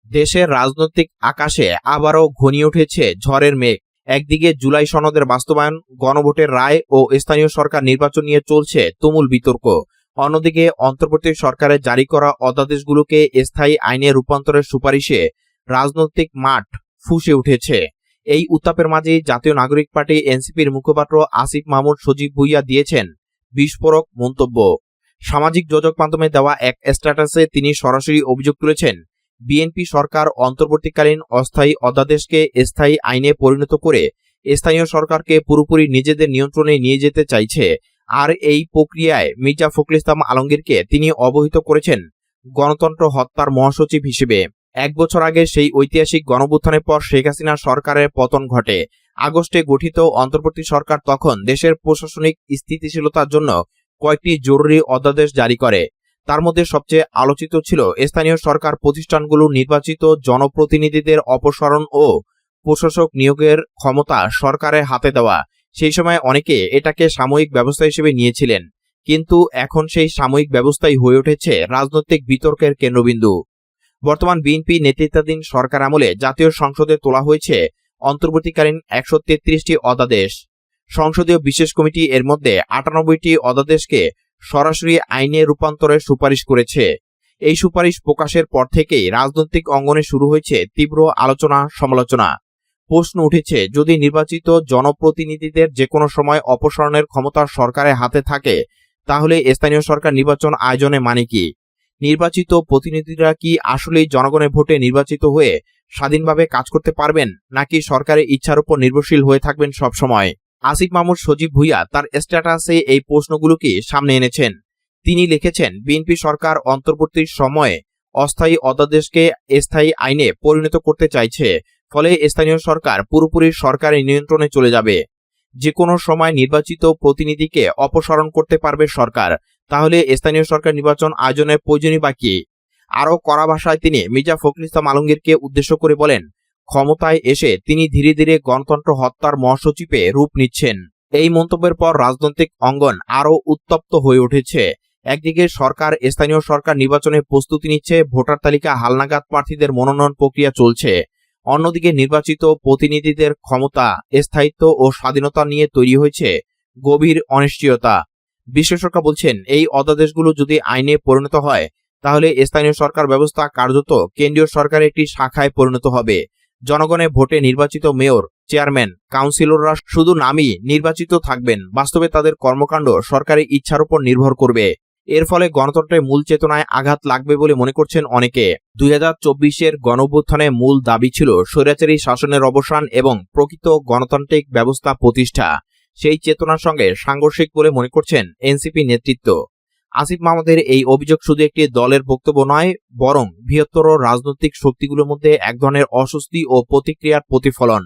দেশের রাজনৈতিক আকাশে আবারও ঘনিয়ে উঠেছে ঝড়ের মেঘ। একদিকে জুলাই সনদের বাস্তবায়ন, গণভোটের রায় ও স্থানীয় সরকার নির্বাচন নিয়ে চলছে তুমুল বিতর্ক। অন্যদিকে অন্তর্বর্তী সরকারের জারি করা অধ্যাদেশগুলোকে স্থায়ী আইনে রূপান্তরের সুপারিশে রাজনৈতিক মাঠ ফুঁসে উঠেছে। এই উত্তাপের মাঝেই জাতীয় নাগরিক পার্টি এনসিপির মুখপাত্র আসিফ মাহমুদ সজীব ভুঁইয়া দিয়েছেন বিস্ফোরক মন্তব্য। সামাজিক যোগাযোগ মাধ্যমে দেওয়া এক স্ট্যাটাসে তিনি সরাসরি অভিযোগ তুলেছেন, বিএনপি সরকার অন্তর্বর্তীকালীন অস্থায়ী অধ্যাদেশকে স্থায়ী আইনে পরিণত করে স্থানীয় সরকারকে পুরোপুরি নিজেদের নিয়ন্ত্রণে নিয়ে যেতে চাইছে। আর এই প্রক্রিয়ায় মির্জা ফখরুল ইসলাম আলমগীরকে তিনি অবহিত করেছেন গণতন্ত্র হত্যার মহাসচিব হিসেবে। 1 বছর আগে সেই ঐতিহাসিক গণঅভ্যুত্থানের পর শেখ হাসিনা সরকারের পতন ঘটে। আগস্টে গঠিত অন্তর্বর্তী সরকার তখন দেশের প্রশাসনিক স্থিতিশীলতার জন্য কয়েকটি জরুরি অধ্যাদেশ জারি করে। তার মধ্যে সবচেয়ে আলোচিত ছিল স্থানীয় সরকার প্রতিষ্ঠানগুলো নির্বাচিত জনপ্রতিনিধিদের অপসারণ ও প্রশাসক নিয়োগের ক্ষমতা সরকারের হাতে দেওয়া। সেই সময় অনেকে এটাকে সাময়িক ব্যবস্থা হিসেবে নিয়েছিলেন, কিন্তু এখন সেই সাময়িক ব্যবস্থাই হয়ে উঠেছে রাজনৈতিক বিতর্কের কেন্দ্রবিন্দু। বর্তমান বিএনপি নেতৃত্বাধীন সরকার আমলে জাতীয় সংসদে তোলা হয়েছে অন্তর্বর্তীকালীন 133টি অধ্যাদেশ। সংসদীয় বিশেষ কমিটি এর মধ্যে 98টি অধ্যাদেশকে সরাসরি আইনে রূপান্তরের সুপারিশ করেছে। এই সুপারিশ প্রকাশের পর থেকেই রাজনৈতিক অঙ্গনে শুরু হয়েছে তীব্র আলোচনা সমালোচনা। প্রশ্ন উঠেছে, যদি নির্বাচিত জনপ্রতিনিধিদের যে কোনো সময় অপসারণের ক্ষমতা সরকারের হাতে থাকে, তাহলে স্থানীয় সরকার নির্বাচন আয়োজনে মানে কি? নির্বাচিত প্রতিনিধিরা কি আসলেই জনগণের ভোটে নির্বাচিত হয়ে স্বাধীনভাবে কাজ করতে পারবেন, নাকি সরকারের ইচ্ছার উপর নির্ভরশীল হয়ে থাকবেন সবসময়? আসিফ মাহমুদ সজীব ভুঁইয়া তার স্ট্যাটাসে এই প্রশ্নগুলোকে সামনে এনেছেন। তিনি লিখেছেন, বিএনপি সরকার অন্তর্বর্তী সময়ে অস্থায়ী অধ্যাদেশকে স্থায়ী আইনে পরিণত করতে চাইছে। ফলে স্থানীয় সরকার পুরোপুরি সরকারের নিয়ন্ত্রণে চলে যাবে। যে কোনো সময় নির্বাচিত প্রতিনিধিকে অপসারণ করতে পারবে সরকার। তাহলে স্থানীয় সরকার নির্বাচন আয়োজনের প্রয়োজনই বা কি? আরও কড়া ভাষায় তিনি মির্জা ফখরুল ইসলাম আলমগীরকে উদ্দেশ্য করে বলেন, ক্ষমতায় এসে তিনি ধীরে ধীরে গণতন্ত্র হত্যার মহাসচিবে রূপ নিচ্ছেন। এই মন্তব্যের পর রাজনৈতিক অঙ্গন আরও উত্তপ্ত হয়ে উঠেছে। একদিকে সরকার স্থানীয় সরকার নির্বাচনে প্রস্তুতি নিচ্ছে, ভোটার তালিকা হালনাগাদ প্রার্থীদের মনোনয়ন প্রক্রিয়া চলছে। অন্যদিকে নির্বাচিত প্রতিনিধিদের ক্ষমতা, স্থায়িত্ব ও স্বাধীনতা নিয়ে তৈরি হয়েছে গভীর অনিশ্চয়তা। বিশ্লেষকরা বলছেন, এই অধ্যাদেশগুলো যদি আইনে পরিণত হয়, তাহলে স্থানীয় সরকার ব্যবস্থা কার্যত কেন্দ্রীয় সরকারের একটি শাখায় পরিণত হবে। জনগণের ভোটে নির্বাচিত মেয়র, চেয়ারম্যান, কাউন্সিলররা শুধু নামই নির্বাচিত থাকবেন, বাস্তবে তাদের কর্মকাণ্ড সরকারি ইচ্ছার উপর নির্ভর করবে। এর ফলে গণতন্ত্রের মূল চেতনায় আঘাত লাগবে বলে মনে করছেন অনেকে। 2024-এর গণঅভ্যুত্থানের মূল দাবি ছিল স্বৈরাচারী শাসনের অবসান এবং প্রকৃত গণতান্ত্রিক ব্যবস্থা প্রতিষ্ঠা। সেই চেতনার সঙ্গে সাংঘর্ষিক বলে মনে করছেন এনসিপি নেতৃত্ব। আসিফ মাহমুদের এই অভিযোগ শুধু একটি দলের বক্তব্য নয়, বরং বৃহত্তর রাজনৈতিক শক্তিগুলোর মধ্যে এক ধরনের অস্বস্তি ও প্রতিক্রিয়ার প্রতিফলন।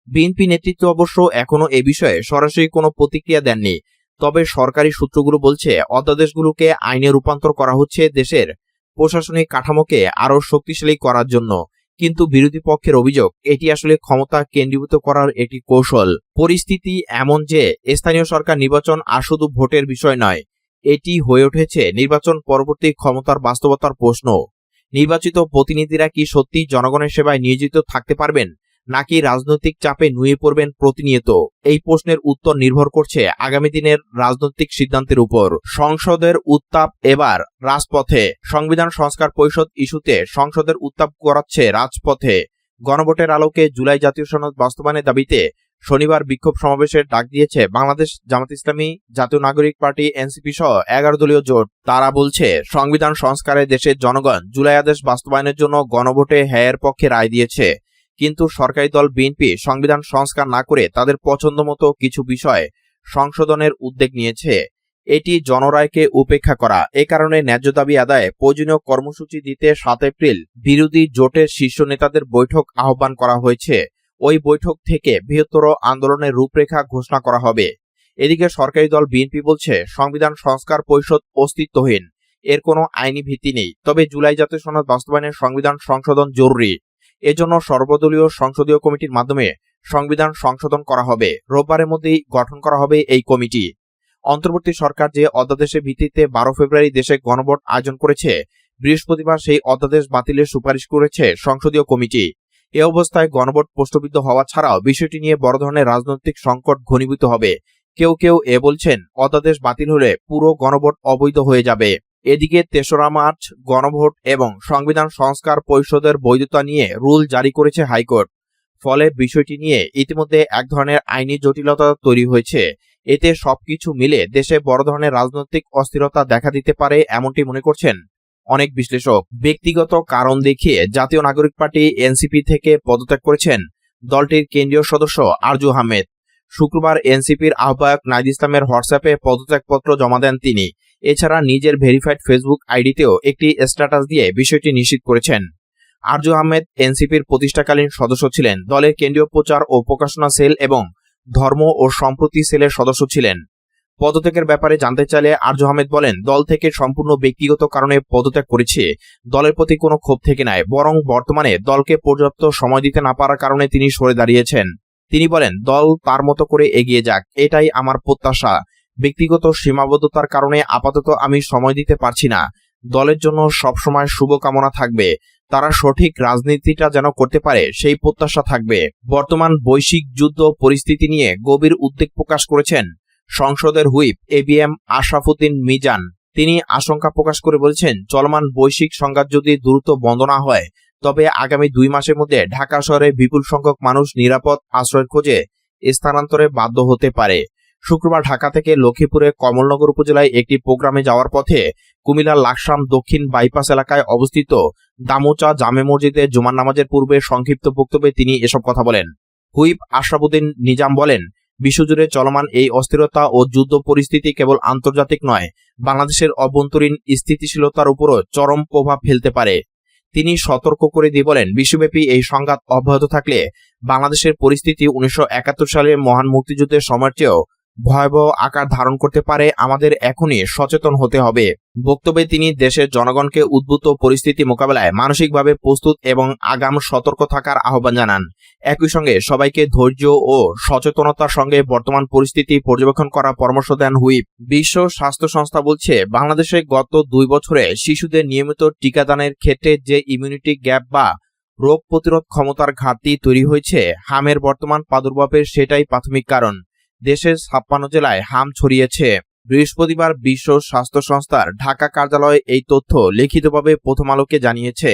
বিএনপি নেতৃত্ব অবশ্য এখনো এ বিষয়ে সরাসরি কোনো প্রতিক্রিয়া দেননি। তবে সরকারি সূত্রগুলো বলছে, অধ্যাদেশগুলোকে আইনে রূপান্তর করা হচ্ছে দেশের প্রশাসনিক কাঠামোকে আরও শক্তিশালী করার জন্য। কিন্তু বিরোধী পক্ষের অভিযোগ, এটি আসলে ক্ষমতা কেন্দ্রীভূত করার একটি কৌশল। পরিস্থিতি এমন যে স্থানীয় সরকার নির্বাচন আর শুধু ভোটের বিষয় নয়, এটি হয়ে উঠেছে নির্বাচন পরবর্তী ক্ষমতার বাস্তবতার প্রশ্ন। নির্বাচিত প্রতিনিধিরা কি সত্যি জনগণের সেবায় নিয়োজিত থাকতে পারবেন, নাকি রাজনৈতিক চাপে নুয়ে পড়বেন প্রতিনিয়ত? এই প্রশ্নের উত্তর নির্ভর করছে আগামী দিনের রাজনৈতিক সিদ্ধান্তের উপর। সংসদের উত্তাপ এবার রাজপথে। সংবিধান সংস্কার পরিষদ ইস্যুতে সংসদের উত্তাপ গড়াচ্ছে রাজপথে। গণভোটের আলোকে জুলাই জাতীয় সনদ বাস্তবায়নের দাবিতে শনিবার বিক্ষোভ সমাবেশের ডাক দিয়েছে বাংলাদেশ জামাত ইসলামী, জাতীয় নাগরিক পার্টি, এনসিপি সহ 11 দলীয় জোট। তারা বলছে, সংবিধান সংস্কারে দেশের জনগণ জুলাই আদেশ বাস্তবায়নের জন্য গণভোটে হ্যাঁয়ের পক্ষে রায় দিয়েছে। কিন্তু সরকারি দল বিএনপি সংবিধান সংস্কার না করে তাদের পছন্দ মতো কিছু বিষয় সংশোধনের উদ্যোগ নিয়েছে। এটি জনরায়কে উপেক্ষা করা। এ কারণে ন্যায্য দাবি আদায়ে প্রয়োজনীয় কর্মসূচি দিতে 7 এপ্রিল বিরোধী জোটের শীর্ষ নেতাদের বৈঠক আহ্বান করা হয়েছে। ওই বৈঠক থেকে বৃহত্তর আন্দোলনের রূপরেখা ঘোষণা করা হবে। এদিকে সরকারি দল বিএনপি বলছে, সংবিধান সংস্কার পরিষদ অস্তিত্বহীন, এর কোনো আইনি ভিত্তি নেই। তবে জুলাই জাতীয় সনদ বাস্তবায়নের সংবিধান সংশোধন জরুরি। এজন্য সর্বদলীয় সংসদীয় কমিটির মাধ্যমে সংবিধান সংশোধন করা হবে। রোববারের মধ্যেই গঠন করা হবে এই কমিটি। অন্তর্বর্তী সরকার যে অধ্যাদেশের ভিত্তিতে 12 ফেব্রুয়ারি দেশে গণভোট আয়োজন করেছে, বৃহস্পতিবার সেই অধ্যাদেশ বাতিলের সুপারিশ করেছে সংসদীয় কমিটি। এ অবস্থায় গণভোট প্রশ্নবিদ্ধ হওয়া ছাড়াও বিষয়টি নিয়ে বড় ধরনের রাজনৈতিক সংকট ঘনীভূত হবে। কেউ কেউ বলছেন অধ্যাদেশ বাতিল হলে পুরো গণভোট অবৈধ হয়ে যাবে। এদিকে ৩রা মার্চ গণভোট এবং সংবিধান সংস্কার পরিষদের বৈধতা নিয়ে রুল জারি করেছে হাইকোর্ট। ফলে বিষয়টি নিয়ে ইতিমধ্যে এক ধরনের আইনি জটিলতা তৈরি হয়েছে। এতে সবকিছু মিলে দেশে বড় ধরনের রাজনৈতিক অস্থিরতা দেখা দিতে পারে এমনটি মনে করছেন অনেক বিশ্লেষক। ব্যক্তিগত কারণ দেখিয়ে জাতীয় নাগরিক পার্টি এনসিপি থেকে পদত্যাগ করেছেন দলটির কেন্দ্রীয় সদস্য আরজু আহমেদ। শুক্রবার এনসিপির আহ্বায়ক নাহিদ ইসলামের হোয়াটসঅ্যাপে পদত্যাগপত্র জমা দেন তিনি। এছাড়া নিজের ভেরিফাইড ফেসবুক আইডিতেও একটি স্ট্যাটাস দিয়ে বিষয়টি নিশ্চিত করেছেন। আরজু আহমেদ এনসিপির প্রতিষ্ঠাকালীন সদস্য ছিলেন, দলের কেন্দ্রীয় প্রচার ও প্রকাশনা সেল এবং ধর্ম ও সম্প্রতি সেলের সদস্য ছিলেন। পদত্যাগের ব্যাপারে জানতে চাইলে আরজু আহমেদ বলেন, দল থেকে সম্পূর্ণ ব্যক্তিগত কারণে পদত্যাগ করেছে। দলের প্রতি কোনো ক্ষোভ থেকে নয়, বরং বর্তমানে দলকে পর্যাপ্ত সময় দিতে না পারার কারণে তিনি সরে দাঁড়িয়েছেন। তিনি বলেন, দল তার মতো করে এগিয়ে যাক, এটাই আমার প্রত্যাশা। ব্যক্তিগত সীমাবদ্ধতার কারণে আপাতত আমি সময় দিতে পারছি না। দলের জন্য সবসময় শুভকামনা থাকবে। তারা সঠিক রাজনীতিটা যেন করতে পারে সেই প্রত্যাশা থাকবে। বর্তমান বৈশ্বিক যুদ্ধ পরিস্থিতি নিয়ে গভীর উদ্বেগ প্রকাশ করেছেন সংসদের হুইপ এবিএম আশরাফুদ্দিন মিজান। তিনি আশঙ্কা প্রকাশ করে বলেছেন, চলমান বৈশ্বিক সংঘাত যদি দ্রুত বন্ধ না হয় তবে আগামী 2 মাসের মধ্যে ঢাকা শহরে বিপুল সংখ্যক মানুষ নিরাপদ আশ্রয়ের খোঁজে স্থানান্তরে বাধ্য হতে পারে। শুক্রবার ঢাকা থেকে লক্ষ্মীপুরে কমলনগর উপজেলায় একটি প্রোগ্রামে যাওয়ার পথে কুমিল্লার লাকসাম দক্ষিণ বাইপাস এলাকায় অবস্থিত দামোচা জামে মসজিদে জুমার নামাজের পূর্বে সংক্ষিপ্ত বক্তব্যে তিনি এসব কথা বলেন। হুইপ আশরাফুদ্দিন নিজাম বলেন, বিশ্বজুড়ে চলমান এই অস্থিরতা ও যুদ্ধ পরিস্থিতি কেবল আন্তর্জাতিক নয়, বাংলাদেশের অভ্যন্তরীণ স্থিতিশীলতার উপরও চরম প্রভাব ফেলতে পারে। তিনি সতর্ক করে দিয়ে বলেন, বিশ্বব্যাপী এই সংঘাত অব্যাহত থাকলে বাংলাদেশের পরিস্থিতি 1971 সালের মহান মুক্তিযুদ্ধের সময়ের চেয়েও ভয়াবহ আকার ধারণ করতে পারে। আমাদের এখনই সচেতন হতে হবে। বক্তব্যে তিনি দেশের জনগণকে উদ্ভূত পরিস্থিতি মোকাবেলায় মানসিকভাবে প্রস্তুত এবং আগাম সতর্ক থাকার আহ্বান জানান। একই সঙ্গে সবাইকে ধৈর্য ও সচেতনতার সঙ্গে বর্তমান পরিস্থিতি পর্যবেক্ষণ করার পরামর্শ দেন হুইপ। বিশ্ব স্বাস্থ্য সংস্থা বলছে, বাংলাদেশে গত 2 বছরে শিশুদের নিয়মিত টিকাদানের ক্ষেত্রে যে ইমিউনিটি গ্যাপ বা রোগ প্রতিরোধ ক্ষমতার ঘাটতি তৈরি হয়েছে, হামের বর্তমান প্রাদুর্ভাবের সেটাই প্রাথমিক কারণ। দেশের 56 জেলায় হাম ছড়িয়েছে। বৃহস্পতিবার বিশ্ব স্বাস্থ্য সংস্থার ঢাকা কার্যালয় এই তথ্য লিখিতভাবে প্রথম আলোকে জানিয়েছে।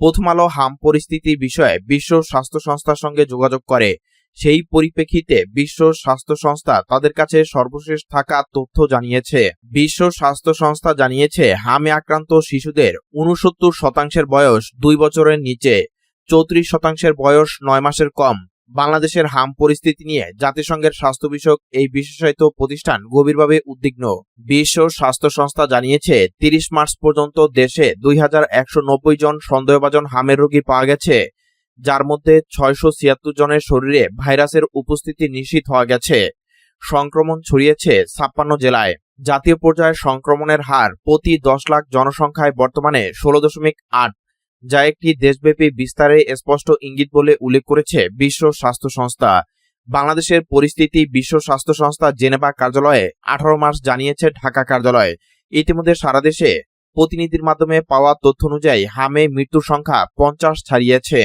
প্রথম আলো হাম পরিস্থিতির বিষয়ে বিশ্ব স্বাস্থ্য সংস্থার সঙ্গে যোগাযোগ করে। সেই পরিপ্রেক্ষিতে বিশ্ব স্বাস্থ্য সংস্থা তাদের কাছে সর্বশেষ থাকা তথ্য জানিয়েছে। বিশ্ব স্বাস্থ্য সংস্থা জানিয়েছে, হামে আক্রান্ত শিশুদের 69% বয়স 2 বছরের নিচে, 34% বয়স 9 মাসের কম। বাংলাদেশের হাম পরিস্থিতি নিয়ে জাতিসংঘের স্বাস্থ্য বিষয়ক এই বিশেষায়িত প্রতিষ্ঠান গভীরভাবে উদ্বিগ্ন। বিশ্ব স্বাস্থ্য সংস্থা জানিয়েছে, 30 মার্চ পর্যন্ত দেশে 2190 জন সন্দেহভাজন হামের রোগী পাওয়া গেছে, যার মধ্যে 676 জনের শরীরে ভাইরাসের উপস্থিতি নিশ্চিত হওয়া গেছে। সংক্রমণ ছড়িয়েছে 56 জেলায়। জাতীয় পর্যায়ে সংক্রমণের হার প্রতি 10 লাখ জনসংখ্যায় বর্তমানে 16.8, যা একটি দেশব্যাপী বিস্তারে স্পষ্ট ইঙ্গিত বলে উল্লেখ করেছে বিশ্ব স্বাস্থ্য সংস্থা। বাংলাদেশের পরিস্থিতি বিশ্ব স্বাস্থ্য সংস্থা জেনেভা কার্যালয়ে 18 মার্চ জানিয়েছে ঢাকা কার্যালয়। ইতিমধ্যে সারা দেশে প্রতিনিধির মাধ্যমে পাওয়া তথ্য অনুযায়ী হামে মৃত্যুর সংখ্যা 50 ছাড়িয়েছে।